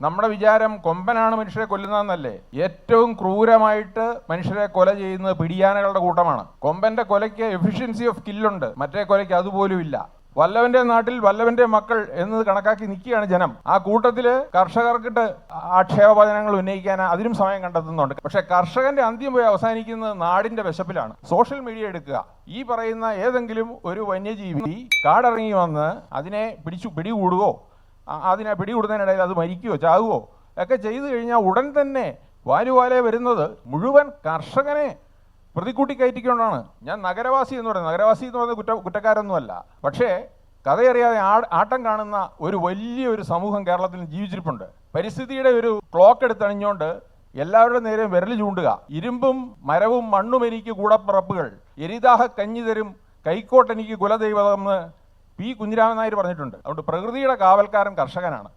നമ്മുടെ വിചാരം കൊമ്പനാണ് മനുഷ്യരെ കൊല്ലുന്നതെന്നല്ലേ? ഏറ്റവും ക്രൂരമായിട്ട് മനുഷ്യരെ കൊല ചെയ്യുന്നത് പിടിയാനകളുടെ കൂട്ടമാണ്. കൊമ്പന്റെ കൊലയ്ക്ക് എഫിഷ്യൻസി ഓഫ് കില്ലുണ്ട്, മറ്റേ കൊലയ്ക്ക് അതുപോലും ഇല്ല. വല്ലവന്റെ നാട്ടിൽ വല്ലവന്റെ മക്കൾ എന്നത് കണക്കാക്കി നിൽക്കുകയാണ് ജനം. ആ കൂട്ടത്തില് കർഷകർക്കിട്ട് ആക്ഷേപവചനങ്ങൾ ഉന്നയിക്കാൻ അതിനും സമയം കണ്ടെത്തുന്നുണ്ട്. പക്ഷെ കർഷകന്റെ അന്ത്യം പോയി അവസാനിക്കുന്നത് നാടിന്റെ വിശപ്പിലാണ്. സോഷ്യൽ മീഡിയ എടുക്കുക, ഈ പറയുന്ന ഏതെങ്കിലും ഒരു വന്യജീവി കാടിറങ്ങി വന്ന് അതിനെ പിടികൂടുകയോ അതിനെ പിടികൂടുന്നതിനിടയിൽ അത് മരിക്കുകയോ ചാകുകയോ ഒക്കെ ചെയ്തു കഴിഞ്ഞാൽ ഉടൻ തന്നെ വാലുവാലെ വരുന്നത് മുഴുവൻ കർഷകനെ പ്രതിക്കൂട്ടി കയറ്റിക്കൊണ്ടാണ്. ഞാൻ നഗരവാസി എന്ന് പറയുന്നത് കുറ്റക്കാരൊന്നുമല്ല. പക്ഷേ കഥയറിയാതെ ആട്ടം കാണുന്ന ഒരു വലിയൊരു സമൂഹം കേരളത്തിൽ ജീവിച്ചിരിപ്പുണ്ട്. പരിസ്ഥിതിയുടെ ഒരു ക്ലോക്ക് എടുത്തണിഞ്ഞുകൊണ്ട് എല്ലാവരുടെ നേരെയും വിരൽ ചൂണ്ടുക. ഇരുമ്പും മരവും മണ്ണും എനിക്ക് കൂടപ്പിറപ്പുകൾ, എരിദാഹ കഞ്ഞി തരും കൈക്കോട്ടെനിക്ക് കുലദൈവമെന്ന് പി. കുഞ്ഞിരാമൻ നായർ പറഞ്ഞിട്ടുണ്ട്. അതുകൊണ്ട് പ്രകൃതിയുടെ കാവൽക്കാരൻ കർഷകനാണ്.